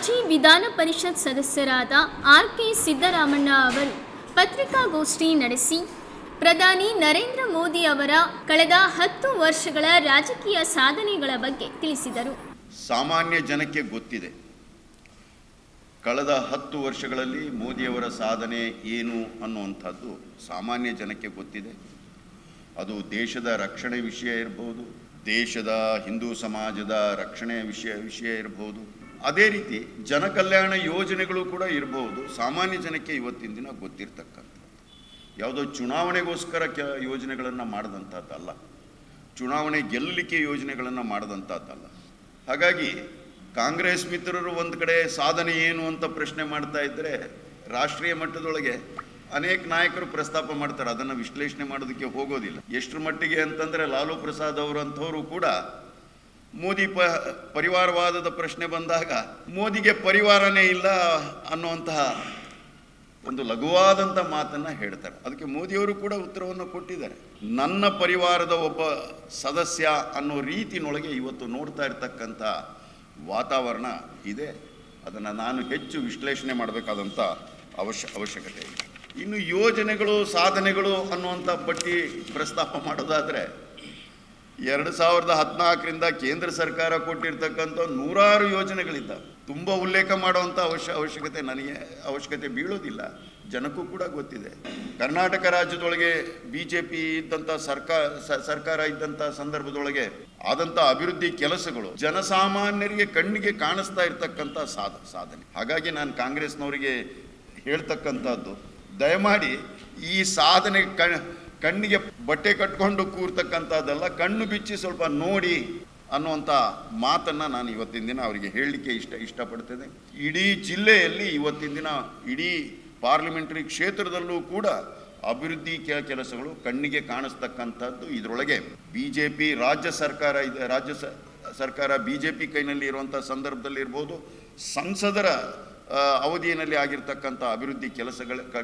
ಮಾಜಿ ವಿಧಾನ ಪರಿಷತ್ ಸದಸ್ಯರಾದ ಆರ್.ಕೆ. ಸಿದ್ದರಾಮಣ್ಣ ಅವರು ಪತ್ರಿಕಾಗೋಷ್ಠಿ ನಡೆಸಿ ಪ್ರಧಾನಿ ನರೇಂದ್ರ ಮೋದಿ ಅವರ ಕಳೆದ 10 ವರ್ಷಗಳ ರಾಜಕೀಯ ಸಾಧನೆಗಳ ಬಗ್ಗೆ ತಿಳಿಸಿದರು. ಸಾಮಾನ್ಯ ಜನಕ್ಕೆ ಗೊತ್ತಿದೆ, ಕಳೆದ 10 ವರ್ಷಗಳಲ್ಲಿ ಮೋದಿಯವರ ಸಾಧನೆ ಏನು ಅನ್ನುವಂಥದ್ದು ಸಾಮಾನ್ಯ ಜನಕ್ಕೆ ಗೊತ್ತಿದೆ. ಅದು ದೇಶದ ರಕ್ಷಣೆ ವಿಷಯ ಇರಬಹುದು, ದೇಶದ ಹಿಂದೂ ಸಮಾಜದ ರಕ್ಷಣೆ ವಿಷಯ ಇರಬಹುದು, ಅದೇ ರೀತಿ ಜನಕಲ್ಯಾಣ ಯೋಜನೆಗಳು ಕೂಡ ಇರಬಹುದು. ಸಾಮಾನ್ಯ ಜನಕ್ಕೆ ಇವತ್ತಿನ ದಿನ ಗೊತ್ತಿರ್ತಕ್ಕಂಥ ಯಾವುದೋ ಚುನಾವಣೆಗೋಸ್ಕರ ಯೋಜನೆಗಳನ್ನು ಮಾಡಿದಂಥದ್ದಲ್ಲ, ಚುನಾವಣೆ ಗೆಲ್ಲಲಿಕ್ಕೆ ಯೋಜನೆಗಳನ್ನು ಮಾಡಿದಂಥದ್ದಲ್ಲ. ಹಾಗಾಗಿ ಕಾಂಗ್ರೆಸ್ ಮಿತ್ರರು ಒಂದು ಕಡೆ ಸಾಧನೆ ಏನು ಅಂತ ಪ್ರಶ್ನೆ ಮಾಡ್ತಾ ಇದ್ದರೆ, ರಾಷ್ಟ್ರೀಯ ಮಟ್ಟದೊಳಗೆ ಅನೇಕ ನಾಯಕರು ಪ್ರಸ್ತಾಪ ಮಾಡ್ತಾರೆ, ಅದನ್ನು ವಿಶ್ಲೇಷಣೆ ಮಾಡೋದಕ್ಕೆ ಹೋಗೋದಿಲ್ಲ. ಎಷ್ಟರ ಮಟ್ಟಿಗೆ ಅಂತಂದರೆ ಲಾಲು ಪ್ರಸಾದ್ ಅವರಂಥವರು ಕೂಡ ಮೋದಿ ಪರಿವಾರವಾದದ ಪ್ರಶ್ನೆ ಬಂದಾಗ ಮೋದಿಗೆ ಪರಿವಾರನೇ ಇಲ್ಲ ಅನ್ನುವಂತಹ ಒಂದು ಲಘುವಾದಂಥ ಮಾತನ್ನು ಹೇಳ್ತಾರೆ. ಅದಕ್ಕೆ ಮೋದಿಯವರು ಕೂಡ ಉತ್ತರವನ್ನು ಕೊಟ್ಟಿದ್ದಾರೆ. ನನ್ನ ಪರಿವಾರದ ಒಬ್ಬ ಸದಸ್ಯ ಅನ್ನೋ ರೀತಿನೊಳಗೆ ಇವತ್ತು ನೋಡ್ತಾ ಇರ್ತಕ್ಕಂಥ ವಾತಾವರಣ ಇದೆ. ಅದನ್ನು ನಾನು ಹೆಚ್ಚು ವಿಶ್ಲೇಷಣೆ ಮಾಡಬೇಕಾದಂಥ ಅವಶ್ಯಕತೆ ಇದೆ. ಇನ್ನು ಯೋಜನೆಗಳು ಸಾಧನೆಗಳು ಅನ್ನುವಂಥ ಪಟ್ಟಿ ಪ್ರಸ್ತಾಪ ಮಾಡೋದಾದರೆ 2014ರಿಂದ ಕೇಂದ್ರ ಸರ್ಕಾರ ಕೊಟ್ಟಿರ್ತಕ್ಕಂಥ 100 ಯೋಜನೆಗಳಿದ್ದಾವೆ. ತುಂಬ ಉಲ್ಲೇಖ ಮಾಡುವಂಥ ಅವಶ್ಯಕತೆ ಬೀಳೋದಿಲ್ಲ, ಜನಕ್ಕೂ ಕೂಡ ಗೊತ್ತಿದೆ. ಕರ್ನಾಟಕ ರಾಜ್ಯದೊಳಗೆ BJP ಇದ್ದಂಥ ಸರ್ಕಾರ ಇದ್ದಂಥ ಸಂದರ್ಭದೊಳಗೆ ಆದಂಥ ಅಭಿವೃದ್ಧಿ ಕೆಲಸಗಳು ಜನಸಾಮಾನ್ಯರಿಗೆ ಕಣ್ಣಿಗೆ ಕಾಣಿಸ್ತಾ ಇರ್ತಕ್ಕಂಥ ಸಾಧನೆ. ಹಾಗಾಗಿ ನಾನು ಕಾಂಗ್ರೆಸ್ನವರಿಗೆ ಹೇಳ್ತಕ್ಕಂಥದ್ದು, ದಯಮಾಡಿ ಈ ಸಾಧನೆ ಕಣ್ಣಿಗೆ ಬಟ್ಟೆ ಕಟ್ಕೊಂಡು ಕೂರ್ತಕ್ಕಂಥದ್ದೆಲ್ಲ, ಕಣ್ಣು ಬಿಚ್ಚಿ ಸ್ವಲ್ಪ ನೋಡಿ ಅನ್ನುವಂಥ ಮಾತನ್ನು ನಾನು ಇವತ್ತಿನ ದಿನ ಅವರಿಗೆ ಹೇಳಲಿಕ್ಕೆ ಇಷ್ಟಪಡ್ತೇನೆ. ಇಡೀ ಜಿಲ್ಲೆಯಲ್ಲಿ ಇವತ್ತಿನ ದಿನ ಇಡೀ ಪಾರ್ಲಿಮೆಂಟರಿ ಕ್ಷೇತ್ರದಲ್ಲೂ ಕೂಡ ಅಭಿವೃದ್ಧಿ ಕೆಲಸಗಳು ಕಣ್ಣಿಗೆ ಕಾಣಿಸ್ತಕ್ಕಂಥದ್ದು. ಇದರೊಳಗೆ BJP ರಾಜ್ಯ ಸರ್ಕಾರ BJP ಕೈನಲ್ಲಿ ಇರುವಂಥ ಸಂದರ್ಭದಲ್ಲಿ ಇರ್ಬೋದು, ಸಂಸದರ ಅವಧಿಯಲ್ಲಿ ಆಗಿರ್ತಕ್ಕಂಥ ಅಭಿವೃದ್ಧಿ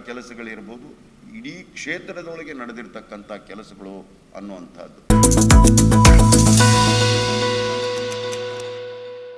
ಕೆಲಸಗಳಿರ್ಬೋದು, ಇಡೀ ಕ್ಷೇತ್ರದೊಳಗೆ ನಡೆದಿರ್ತಕ್ಕಂಥ ಕೆಲಸಗಳು ಅನ್ನುವಂಥದ್ದು.